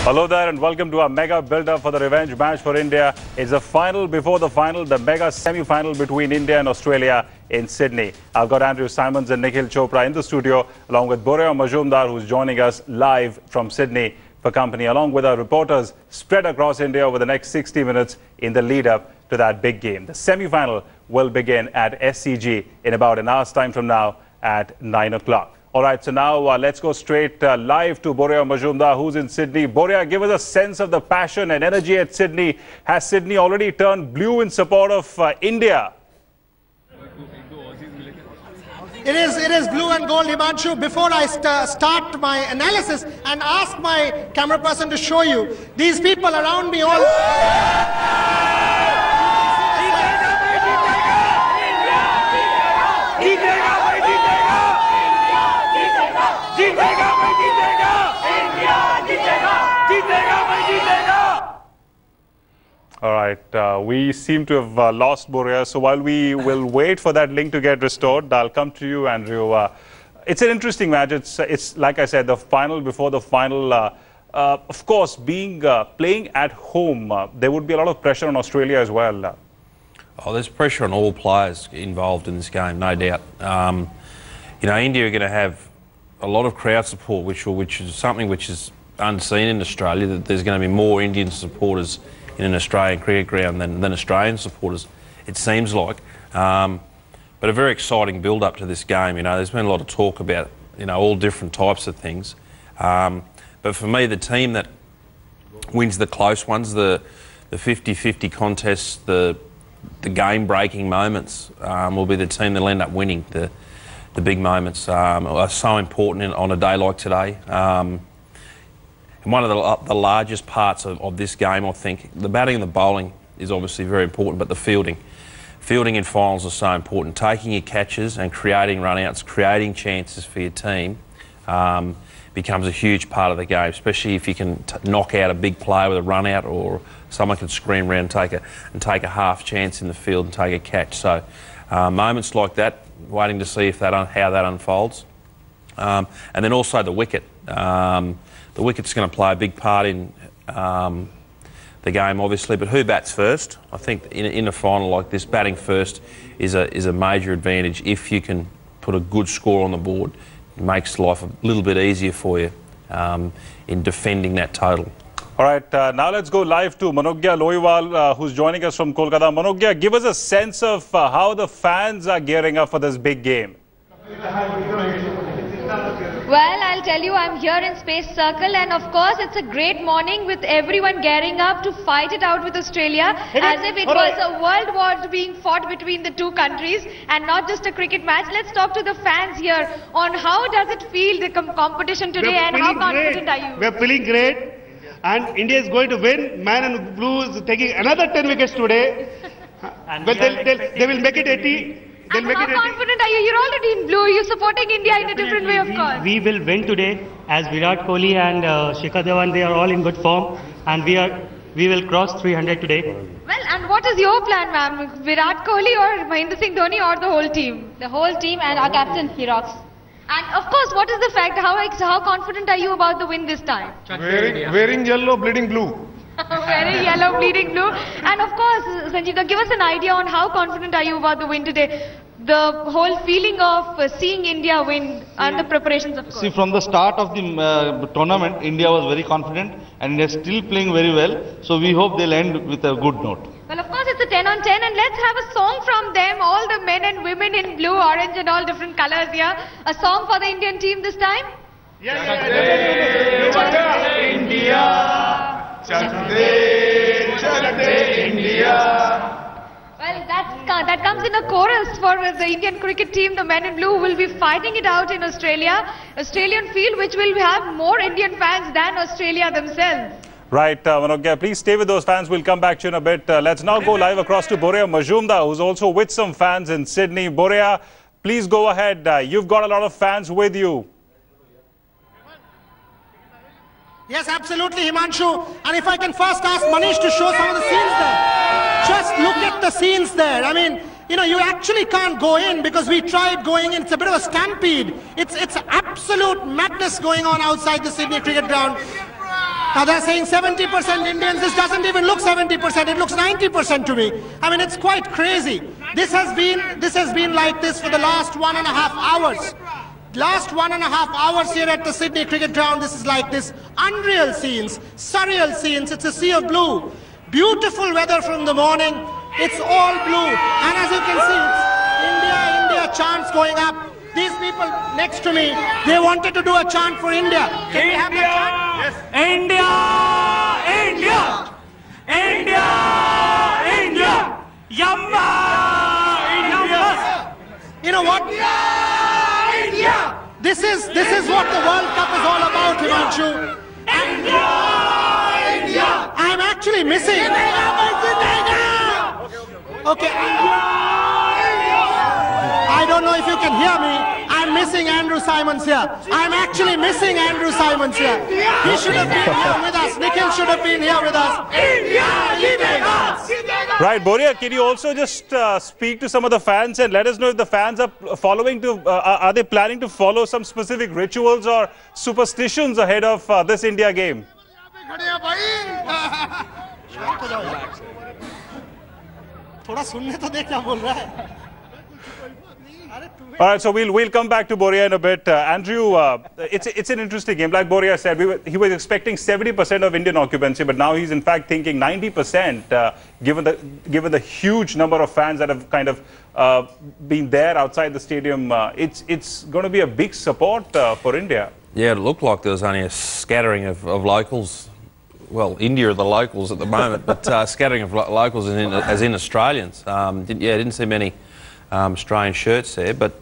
Hello there and welcome to our mega build-up for the revenge match for India. It's the final before the final, the mega semi-final between India and Australia in Sydney. I've got Andrew Simons and Nikhil Chopra in the studio along with Borea Majumdar, who's joining us live from Sydney for company, along with our reporters spread across India over the next 60 minutes in the lead-up to that big game. The semi-final will begin at SCG in about an hour's time from now at 9 o'clock. All right, so now let's go straight live to Borea Majumdar, who's in Sydney. Borea, give us a sense of the passion and energy at Sydney. Has Sydney already turned blue in support of India? It is blue and gold, Himanshu. Before I start my analysis and ask my camera person to show you, these people around me all... All right, we seem to have lost Borea, so while we will wait for that link to get restored, I'll come to you, Andrew. It's an interesting match. It's like I said, the final before the final. Of course, playing at home, there would be a lot of pressure on Australia as well. Oh, there's pressure on all players involved in this game, no doubt. You know, India are going to have a lot of crowd support, which is something which is unseen in Australia. That there's going to be more Indian supporters in an Australian cricket ground than Australian supporters, it seems like. But a very exciting build-up to this game. You know, there's been a lot of talk about, you know, all different types of things. But for me, the team that wins the close ones, the 50-50 contests, the game-breaking moments, will be the team that'll end up winning. The big moments are so important on a day like today. And one of the largest parts of this game, I think, the batting and the bowling is obviously very important, but the fielding. Fielding in finals is so important. Taking your catches and creating run-outs, creating chances for your team becomes a huge part of the game, especially if you can knock out a big play with a run-out, or someone can scream around and take a half chance in the field and take a catch. So moments like that, waiting to see if how that unfolds. And then also the wicket. The wicket's going to play a big part in the game, obviously, but who bats first? I think in a final like this, batting first is a major advantage. If you can put a good score on the board, it makes life a little bit easier for you in defending that total. All right, now let's go live to Manogya Lohiwal, who's joining us from Kolkata. Manogya, give us a sense of how the fans are gearing up for this big game. Well, I'll tell you, I'm here in Space Circle, and of course it's a great morning with everyone gearing up to fight it out with Australia, as if it was a world war being fought between the two countries and not just a cricket match. Let's talk to the fans here on how does it feel, the competition today, and how confident are you? We're feeling great, and India is going to win. Man in blue is taking another 10 wickets today. Well, they will make it 80. And how confident are you? You're already in blue. You're supporting India in a different way, of course. We will win today, as Virat Kohli and Shikhar Dhawan, they are all in good form, and we will cross 300 today. Well, and what is your plan, ma'am? Virat Kohli or Mahendra Singh Dhoni or the whole team? The whole team and our captain, he rocks. And of course, what is the fact? How confident are you about the win this time? Wearing yellow, bleeding blue. Wearing yellow, bleeding blue. And of course, Sanjeeva, give us an idea on how confident are you about the win today? The whole feeling of seeing India win and the preparations, of course. See, from the start of the tournament, India was very confident and they're still playing very well. So we hope they'll end with a good note. Well, of course, it's a 10 on 10, and let's have a song from them, all the men and women in blue, orange and all different colors here. A song for the Indian team this time? India. India. Well, that comes in a chorus for the Indian cricket team. The men in blue will be fighting it out in Australian field, which will have more Indian fans than Australia themselves. Right, Manogya, please stay with those fans. We'll come back to you in a bit. Let's now go live across to Borea Majumdar, who's also with some fans in Sydney. Borea, please go ahead. You've got a lot of fans with you. Yes, absolutely, Himanshu. And if I can first ask Manish to show some of the scenes there. Just look at the scenes there. I mean, you know, you actually can't go in because we tried going in. It's a bit of a stampede. It's absolute madness going on outside the Sydney cricket ground. Now they're saying 70% Indians. This doesn't even look 70%. It looks 90% to me. I mean, it's quite crazy. This has been like this for the last 1.5 hours. Last 1.5 hours here at the Sydney Cricket Ground. This is like this. Unreal scenes, surreal scenes. It's a sea of blue. Beautiful weather from the morning. It's all blue. And as you can see, it's India, India chants going up. These people next to me, they wanted to do a chant for India. Can we have the chant? Yes. India! India! India! India! Yamma! India! You know what? India! This is what the World Cup is all about, Himanshu. India! India! I'm actually missing. Okay. I don't know if you can hear me. I'm missing Andrew Symonds here. I'm actually missing Andrew Symonds here. He should have been here with us. Nikhil should have been here with us. Right, Boria, can you also just speak to some of the fans and let us know if the fans are are they planning to follow some specific rituals or superstitions ahead of this India game? थोड़ा सुनने तो दे क्या बोल रहा है. All right, so we'll come back to Boria in a bit. Andrew, it's an interesting game. Like Boria said, he was expecting 70% of Indian occupancy, but now he's in fact thinking 90%, given the huge number of fans that have kind of been there outside the stadium. It's going to be a big support for India. Yeah, it looked like there was only a scattering of locals. Well, India are the locals at the moment, but scattering of locals as in Australians. Didn't see many Australian shirts there, but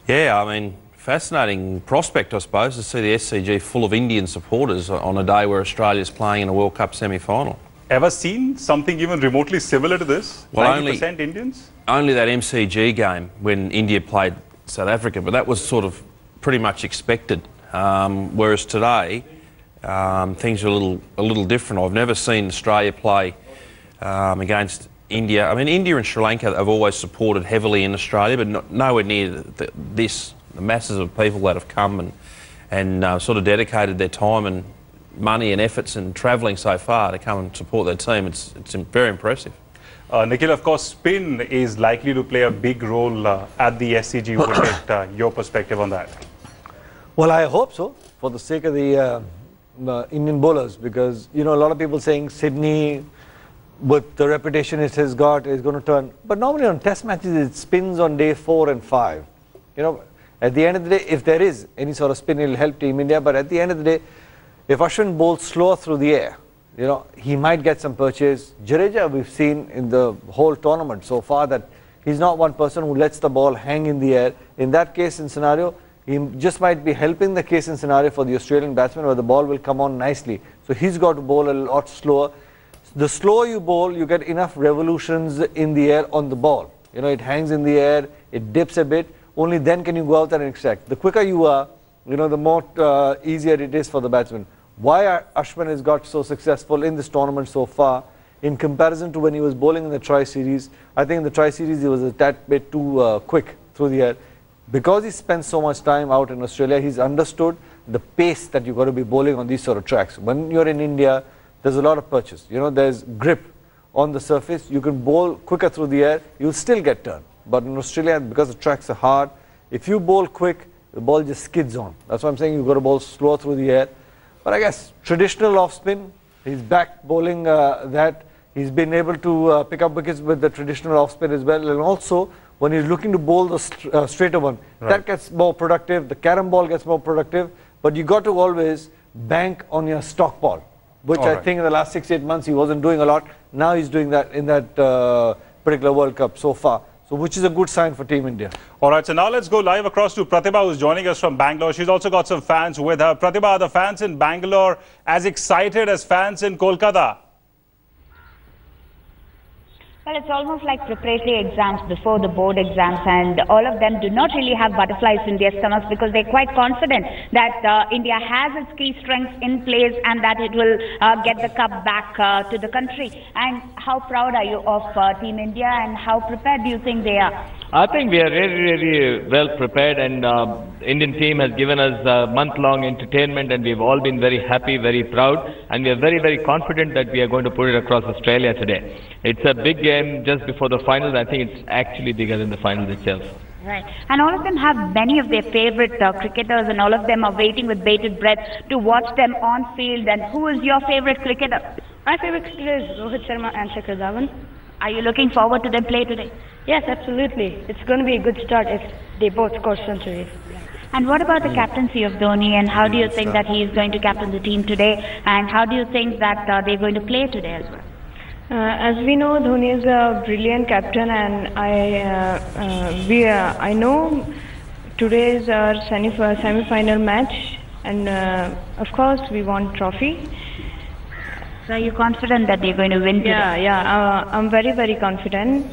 yeah, I mean, fascinating prospect, I suppose, to see the SCG full of Indian supporters on a day where Australia's playing in a World Cup semi-final. Ever seen something even remotely similar to this? Well, 90% Indians? Only that MCG game when India played South Africa, but that was sort of pretty much expected. Whereas today, things are a little different. I've never seen Australia play against India. I mean, India and Sri Lanka have always supported heavily in Australia, but nowhere near the masses of people that have come and sort of dedicated their time and money and efforts and travelling so far to come and support their team. It's very impressive. Nikhil, of course, spin is likely to play a big role at the SCG wicket. Your perspective on that? Well, I hope so, for the sake of the Indian bowlers, because, you know, a lot of people saying Sydney, with the reputation it has got, is going to turn. But normally on test matches, it spins on day 4 and 5. You know, at the end of the day, if there is any sort of spin, it will help Team India. But at the end of the day, if Ashwin bowls slower through the air, you know, he might get some purchase. Jadeja, we've seen in the whole tournament so far that he's not one person who lets the ball hang in the air. In that case and scenario, he just might be helping the case and scenario for the Australian batsman where the ball will come on nicely. So he's got to bowl a lot slower. The slower you bowl, you get enough revolutions in the air on the ball. You know, it hangs in the air, it dips a bit. Only then can you go out there and extract. The quicker you are, you know, the more easier it is for the batsman. Why Ashwin has got so successful in this tournament so far, in comparison to when he was bowling in the Tri-Series, I think in the Tri-Series he was a tad bit too quick through the air. Because he spent so much time out in Australia, he's understood the pace that you've got to be bowling on these sort of tracks. When you're in India, there's a lot of purchase. You know, there's grip on the surface. You can bowl quicker through the air, you'll still get turned. But in Australia, because the tracks are hard, if you bowl quick, the ball just skids on. That's why I'm saying you've got to bowl slow through the air. But I guess traditional off spin, he's back bowling that. He's been able to pick up wickets with the traditional off spin as well. And also, when he's looking to bowl the straighter one, right, that gets more productive. The carom ball gets more productive. But you got to always bank on your stock ball, which I think in the last 6-8 months he wasn't doing a lot. Now he's doing that in that particular World Cup so far. So which is a good sign for Team India. All right, so now let's go live across to Pratibha, who's joining us from Bangalore. She's also got some fans with her. Pratibha, are the fans in Bangalore as excited as fans in Kolkata? Well, it's almost like preparatory exams before the board exams, and all of them do not really have butterflies in their stomachs because they're quite confident that India has its key strengths in place and that it will get the cup back to the country. And how proud are you of Team India, and how prepared do you think they are? I think we are really well prepared, and Indian team has given us month-long entertainment, and we've all been very happy, very proud, and we are very confident that we are going to put it across Australia today. It's a big game just before the finals. I think it's actually bigger than the finals itself. Right. And all of them have many of their favorite cricketers, and all of them are waiting with bated breath to watch them on field. And who is your favorite cricketer? My favorite cricketer is Rohit Sharma and Shikhar Dhawan. Are you looking forward to them play today? Yes, absolutely. It's going to be a good start if they both score centuries. And what about the captaincy of Dhoni, and how do you think that he is going to captain the team today, and how do you think that they're going to play today as well? As we know, Dhoni is a brilliant captain, and I know today is our semi-final match, and of course we want trophy. So are you confident that they're going to win today? Yeah, I'm very confident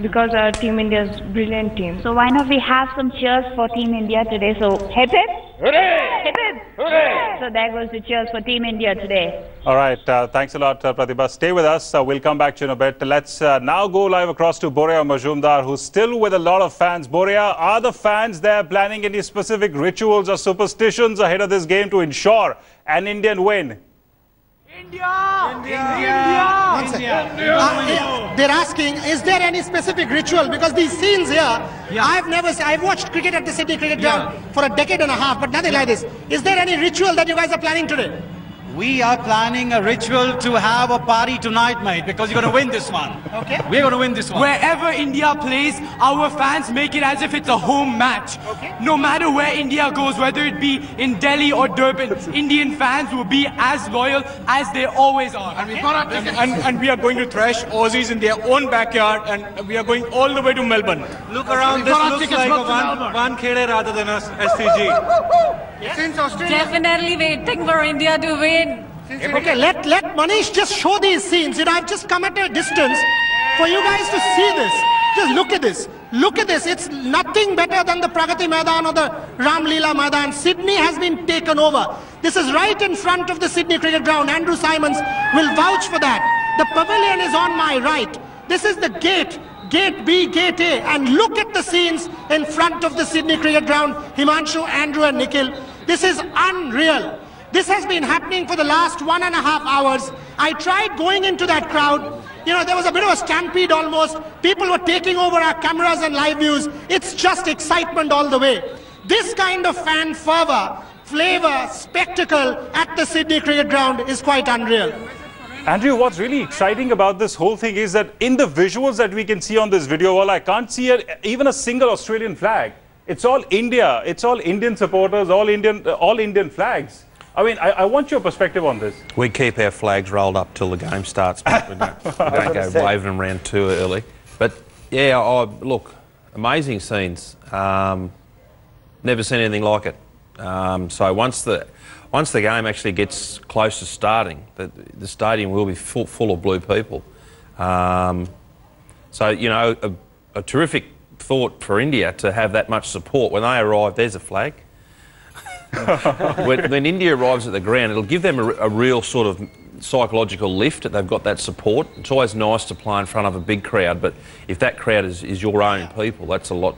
because our Team India is a brilliant team. So why not we have some cheers for Team India today? So hip hip! Hooray! Hip hip! Hooray! So there goes the cheers for Team India today. All right, thanks a lot, Pratibha. Stay with us. We'll come back to you in a bit. Let's now go live across to Boria Majumdar, who's still with a lot of fans. Boria, are the fans there planning any specific rituals or superstitions ahead of this game to ensure an Indian win? India! They're asking, is there any specific ritual? Because these scenes here, I've watched cricket at the Sydney Cricket Ground for a decade and a half, but nothing like this. Is there any ritual that you guys are planning today? We are planning a ritual to have a party tonight, mate, because you're going to win this one. Okay. We're going to win this one. Wherever India plays, our fans make it as if it's a home match. Okay. No matter where India goes, whether it be in Delhi or Durban, Indian fans will be as loyal as they always are. And we are going to thrash Aussies in their own backyard, and we are going all the way to Melbourne. Look around, this looks like a one khede rather than a SCG. Since Australia... Definitely waiting for India to win. Okay, let Manish just show these scenes. You know, I've just come at a distance for you guys to see this. Just look at this. Look at this. It's nothing better than the Pragati Maidan or the Ram Leela Maidan. Sydney has been taken over. This is right in front of the Sydney Cricket Ground. Andrew Simons will vouch for that. The pavilion is on my right. This is the gate. Gate B, Gate A, and look at the scenes in front of the Sydney Cricket Ground. Himanshu, Andrew and Nikhil. This is unreal. This has been happening for the last 1.5 hours. I tried going into that crowd. You know, there was a bit of a stampede almost. People were taking over our cameras and live views. It's just excitement all the way. This kind of fan fervor, flavor, spectacle at the Sydney Cricket Ground is quite unreal. Andrew, what's really exciting about this whole thing is that in the visuals that we can see on this video, well, I can't see even a single Australian flag. It's all India. It's all Indian supporters, all Indian flags. I mean, I want your perspective on this. We keep our flags rolled up till the game starts. We don't go waving them around too early. But yeah, look, amazing scenes. Never seen anything like it. So once the game actually gets close to starting, the stadium will be full of blue people. So, you know, a terrific thought for India to have that much support. When they arrive, there's a flag. when India arrives at the ground, it'll give them a real sort of psychological lift that they've got that support. It's always nice to play in front of a big crowd, but if that crowd is your own people, that's a lot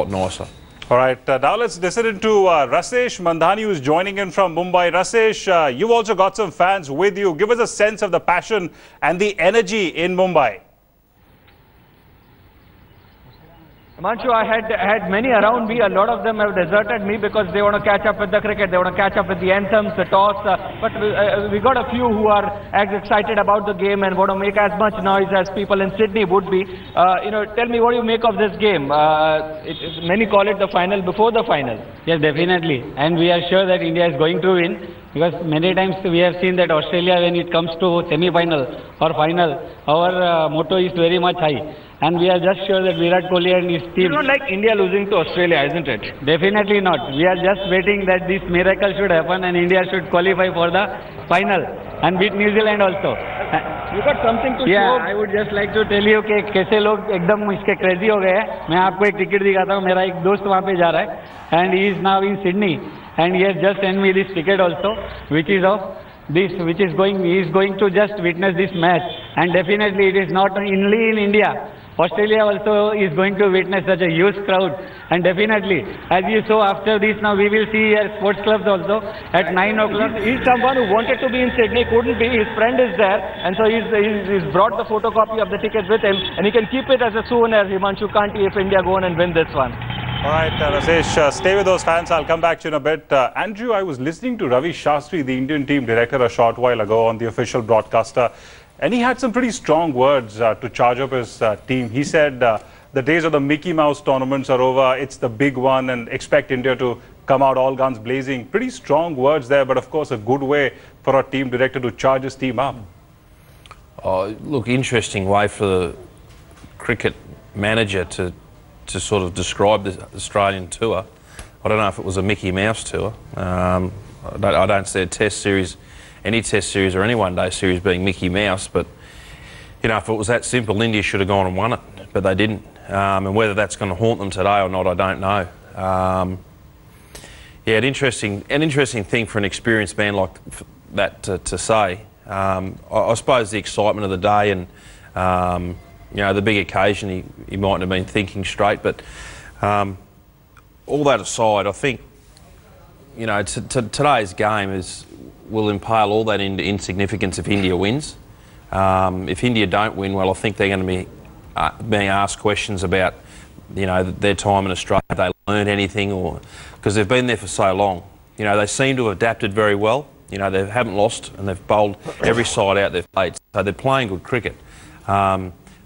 nicer. All right, now let's listen to Rasesh Mandhani, who's joining in from Mumbai. Rasesh, you've also got some fans with you. Give us a sense of the passion and the energy in Mumbai. Himanshu, I had many around me. A lot of them have deserted me because they want to catch up with the cricket. They want to catch up with the anthems, the toss. But we got a few who are as excited about the game and want to make as much noise as people in Sydney would be. You know, tell me, what do you make of this game? Many call it the final before the final. Yes, definitely. And we are sure that India is going to win, because many times we have seen that Australia, when it comes to semi-final or final, our motto is very much high. And we are just sure that Virat Kohli and his team... It's not like India losing to Australia, isn't it? Definitely not. We are just waiting that this miracle should happen and India should qualify for the final and beat New Zealand also. You got something to show? I would just like to tell you कि कैसे लोग एकदम इसके crazy हो गए हैं. मैं आपको एक टिकट दिखाता हूँ. मेरा एक दोस्त वहाँ पे जा रहा है, and he is now in Sydney, and he has just sent me this ticket also, which is he is going to just witness this match, and definitely it is not only in India. Australia also is going to witness such a huge crowd, and definitely, as you saw after this, now we will see sports clubs also at 9 o'clock. He's someone who wanted to be in Sydney, couldn't be. His friend is there, and so he's brought the photocopy of the ticket with him, and he can keep it as a souvenir. Himanshu Kanti, if India go on and win this one. All right, Rasesh, stay with those fans. I'll come back to you in a bit. Andrew, I was listening to Ravi Shastri, the Indian team director, a short while ago on the official broadcaster. And he had some pretty strong words to charge up his team. He said the days of the Mickey Mouse tournaments are over. It's the big one, and expect India to come out all guns blazing. Pretty strong words there, but of course a good way for a team director to charge his team up. Look, interesting way for the cricket manager to sort of describe the Australian tour. I don't know if it was a Mickey Mouse tour. I don't see a test series, any test series or any one-day series being Mickey Mouse, but you know, if it was that simple, India should have gone and won it, but they didn't. And whether that's going to haunt them today or not, I don't know. Yeah, an interesting thing for an experienced man like that to say. I suppose the excitement of the day and you know, the big occasion, he mightn't have been thinking straight, but all that aside, I think, you know, today's game will impale all that into insignificance if India wins. If India don't win, well, I think they're going to be being asked questions about, you know, their time in Australia, if they learned anything, or because they've been there for so long. You know, they seem to have adapted very well. You know, they haven't lost, and they've bowled every side out they've played, so they're playing good cricket.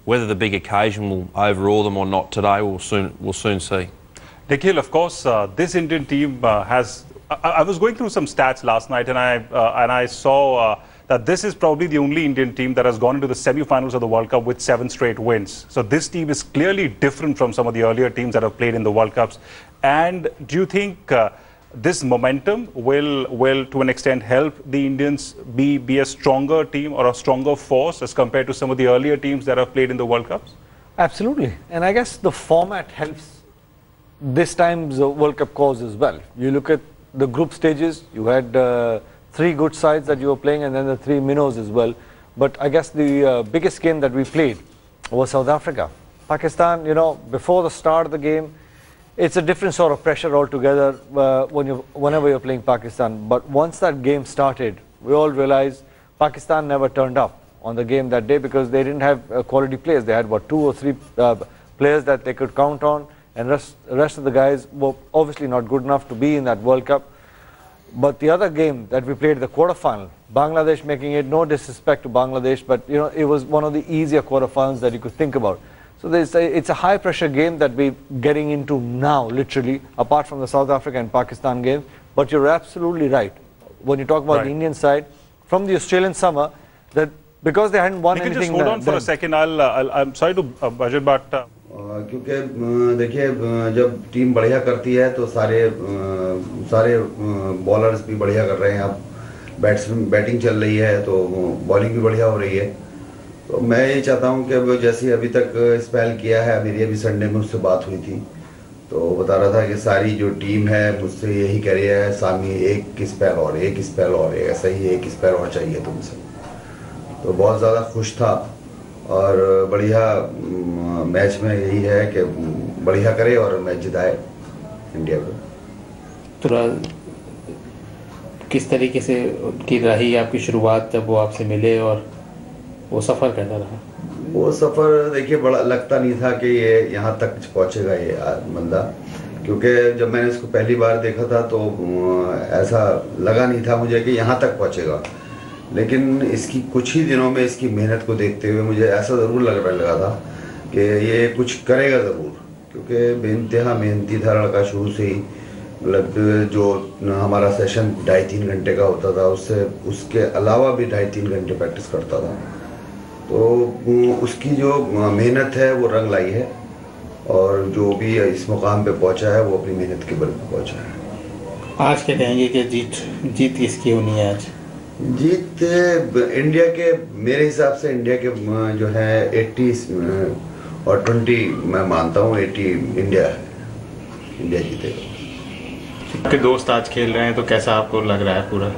Whether the big occasion will overawe them or not today, we'll soon see. Nikhil, of course, this Indian team has. I was going through some stats last night, and I saw that this is probably the only Indian team that has gone into the semi-finals of the World Cup with 7 straight wins. So this team is clearly different from some of the earlier teams that have played in the World Cups. And do you think this momentum will to an extent help the Indians be a stronger team or a stronger force as compared to some of the earlier teams that have played in the World Cups? Absolutely. And I guess the format helps this time's World Cup cause as well. You look at the group stages, you had 3 good sides that you were playing, and then the 3 minnows as well. But I guess the biggest game that we played was South Africa. Pakistan, you know, before the start of the game, it's a different sort of pressure altogether whenever you're playing Pakistan. But once that game started, we all realized Pakistan never turned up on the game that day because they didn't have quality players. They had, what, 2 or 3 players that they could count on, and the rest of the guys were obviously not good enough to be in that World Cup. But the other game that we played, the quarterfinal, Bangladesh making it, no disrespect to Bangladesh, but you know, it was one of the easier quarterfinals that you could think about. So it's a high pressure game that we're getting into now, literally, apart from the South Africa and Pakistan game. But you're absolutely right. When you talk about the Indian side, from the Australian summer, that because they hadn't won anything. Just hold on for a second. I'm sorry to budget, but क्योंकि देखिए जब team बढ़िया करती है तो सारे bowlers भी बढ़िया कर रहे हैं. अब बैटिंग चल रही है तो बॉलिंग भी बढ़िया हो रही है. तो मैं ये चाहता हूँ कि जैसे अभी तक स्पेल किया है, मेरी अभी संडे में उससे बात हुई थी तो बता रहा था कि सारी जो टीम है मुझसे यही कह रही है, सामी एक स्पेल और ऐसा ही एक स्पेल और चाहिए तुमसे. तो बहुत ज़्यादा खुश था और बढ़िया मैच में यही है कि बढ़िया करे और मैच जिताए इंडिया को. थोड़ा किस तरीके से की रही आपकी शुरुआत जब वो आपसे मिले और वो सफ़र कैसा रहा? वो सफ़र देखिए बड़ा लगता नहीं था कि ये यहाँ तक पहुँचेगा ये बंदा, क्योंकि जब मैंने इसको पहली बार देखा था तो ऐसा लगा नहीं था मुझे कि यहाँ तक पहुँचेगा. लेकिन इसकी कुछ ही दिनों में इसकी मेहनत को देखते हुए मुझे ऐसा ज़रूर लगा था कि ये कुछ करेगा ज़रूर, क्योंकि बेइंतहा मेहनती था लड़का शुरू से ही. मतलब जो हमारा सेशन 2.5-3 घंटे का होता था उसके अलावा भी 2.5-3 घंटे प्रैक्टिस करता था. तो उसकी जो मेहनत है वो रंग लाई है और जो भी इस मुकाम पे पहुंचा है वो अपनी मेहनत के बल पे पहुंचा है. आज क्या कहेंगे कि जीत किसकी होनी है आज? जीत इंडिया के मेरे हिसाब से इंडिया के जो है 80 और 20 मैं मानता हूँ 80 इंडिया जीतेगा। आपके दोस्त आज खेल रहे हैं तो कैसा आपको लग रहा है पूरा?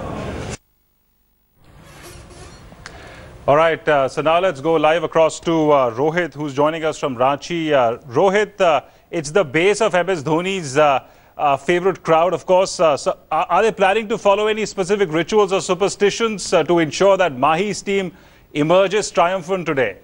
All right, so now let's go live across to Rohit, who's joining us from Ranchi. Rohit, it's the base of MS Dhoni's favorite crowd, of course. So are they planning to follow any specific rituals or superstitions to ensure that Mahi's team emerges triumphant today?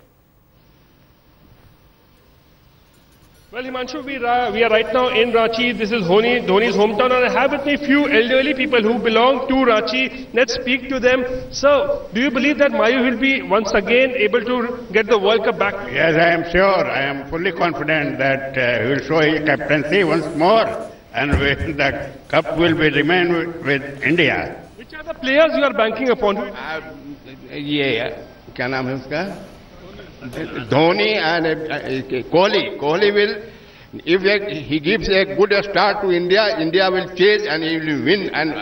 Well, Himanshu, we are right now in Ranchi. This is Dhoni's hometown, and I have with me few elderly people who belong to Ranchi. Let's speak to them. So, do you believe that Mahi will be once again able to get the World Cup back? Yes, I am sure. I am fully confident that he will show his captaincy once more, and the cup will be remain with India. Which are the players you are banking upon? क्या नाम है उसका? Dhoni and Kohli will, if he gives a good start to India, India will chase and he will win, and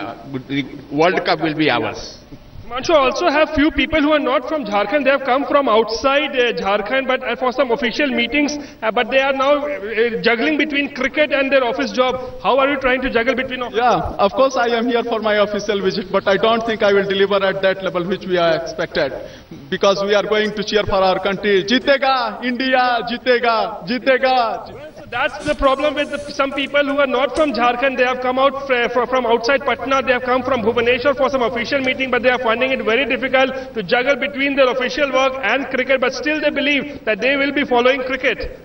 the World Cup will be ours. Himanshu, also have few people who are not from Jharkhand. They have come from outside Jharkhand, but for some official meetings. But they are now juggling between cricket and their office job. How are you trying to juggle between? Yeah, of course I am here for my official visit, but I don't think I will deliver at that level which we are expected, because we are going to cheer for our country. Jitega, India, Jitega, Jitega. So that's the problem with some people who are not from Jharkhand. They have come out from outside Patna. They have come from Bhubaneswar for some official meeting, but they are finding it very difficult to juggle between their official work and cricket. But still they believe that they will be following cricket.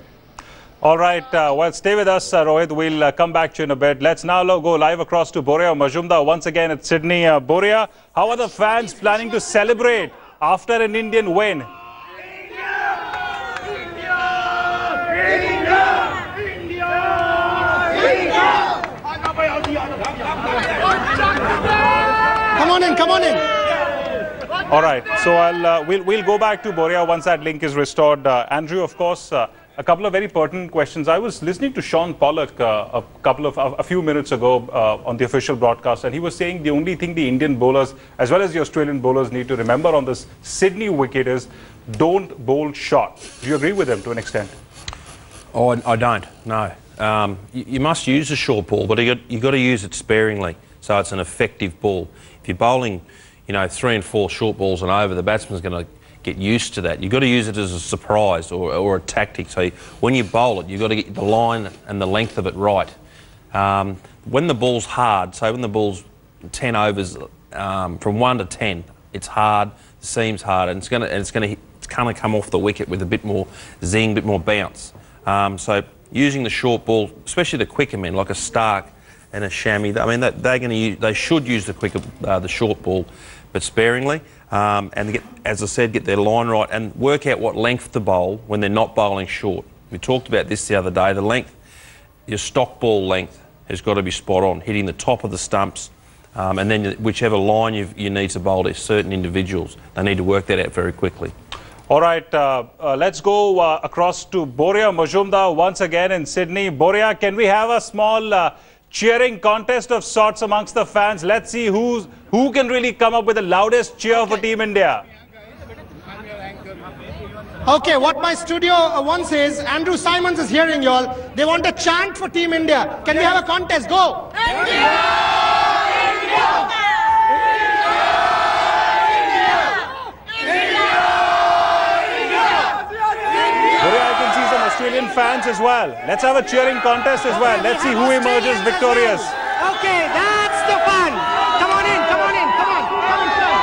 All right, well, stay with us, Rohit. We'll come back to you in a bit. Let's now go live across to Boria Majumdar once again at Sydney. Boria, how are the fans planning to celebrate after an Indian win? Come on in, come on in. All right, so we'll go back to Boria once that link is restored. Andrew, of course, a couple of very pertinent questions. I was listening to Sean Pollock a few minutes ago on the official broadcast, and he was saying the only thing the Indian bowlers as well as the Australian bowlers need to remember on this Sydney wicket is don't bowl short. Do you agree with him to an extent? Oh, I don't, no. You must use a short ball, but you've got to use it sparingly, so it's an effective ball. If you're bowling, 3 and 4 short balls and over, the batsman's going to get used to that. You've got to use it as a surprise or a tactic. So when you bowl it, you've got to get the line and the length of it right. When the ball's hard, so when the ball's 10 overs, from 1 to 10, it's hard, the seam's hard, and it's going to come off the wicket with a bit more zing, a bit more bounce. So using the short ball, especially the quicker men like a Stark and a Shami, I mean they should use the short ball, but sparingly, and as I said, get their line right and work out what length to bowl when they're not bowling short. We talked about this the other day. The length, your stock ball length has got to be spot on, hitting the top of the stumps, and then whichever line you need to bowl to certain individuals, they need to work that out very quickly. All right, let's go across to Boria Majumdar once again in Sydney. Boria, can we have a small cheering contest of sorts amongst the fans? Let's see who can really come up with the loudest cheer for Team India. Okay, what my studio wants is, Andrew Simons is hearing you all. They want a chant for Team India. Can we have a contest? Go! India! India! Australian fans as well. Let's have a cheering contest as well. Let's see who emerges victorious. Okay, that's the fun. Come on in, come on in, come on. Come inside.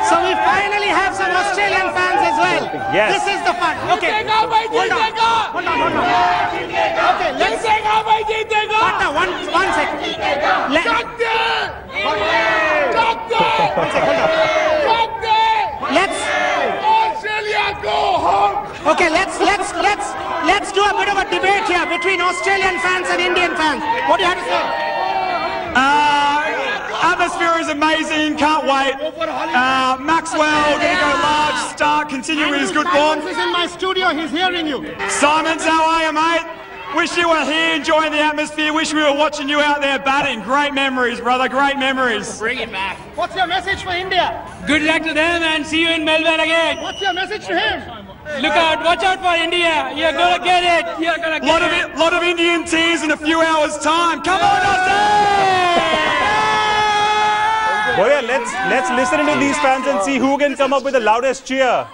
So we finally have some Australian fans as well. Yes. This is the fun. Okay. Hold on. Okay, let's... Partner, one second. Okay, let's do a bit of a debate here between Australian fans and Indian fans. What do you have to say? Atmosphere is amazing, can't wait. Maxwell going to go large, Stark continue with his good form. Simons is in my studio, he's hearing you. Simons, how are you, mate? Wish you were here enjoying the atmosphere. Wish we were watching you out there batting. Great memories, brother. Great memories. Bring it back. What's your message for India? Good luck to them and see you in Melbourne again. What's your message to him? Look out, watch out for India. You're gonna get it. You're gonna get it. Lot of Indian tears in a few hours' time. Come on, Aussie! Boya, let's listen to these fans and see who can come up with the loudest cheer.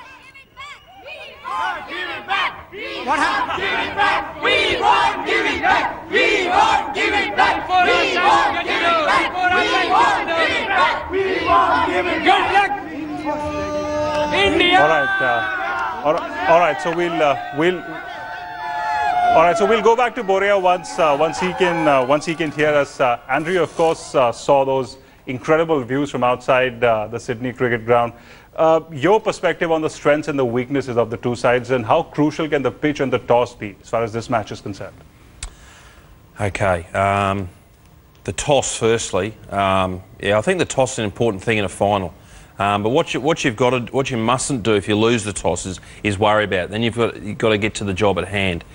What happened? Give it back. We won't give it back. We won't give it back. We won't give it back. We won't give it back. We won't give it back. Good luck, India. All right. So we'll go back to Boria once he can hear us. Andrew, of course, saw those incredible views from outside the Sydney cricket ground. Your perspective on the strengths and the weaknesses of the two sides, and how crucial can the pitch and the toss be as far as this match is concerned? Okay, the toss firstly. Yeah, I think the toss is an important thing in a final. But what you mustn't do if you lose the toss is worry about it. Then you've got to get to the job at hand.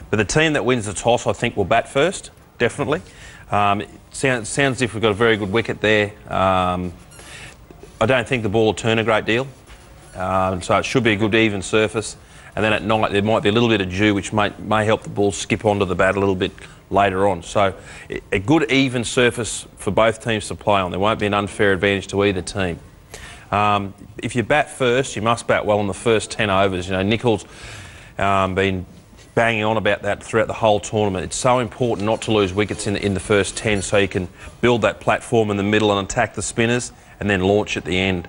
But the team that wins the toss, I think, will bat first, definitely. It sounds as if we've got a very good wicket there. I don't think the ball will turn a great deal, so it should be a good even surface. And then at night there might be a little bit of dew, which may help the ball skip onto the bat a little bit later on. So a good even surface for both teams to play on. There won't be an unfair advantage to either team. If you bat first, you must bat well in the first 10 overs. You know, Nichol's been banging on about that throughout the whole tournament. It's so important not to lose wickets in the first 10 so you can build that platform in the middle and attack the spinners and then launch at the end.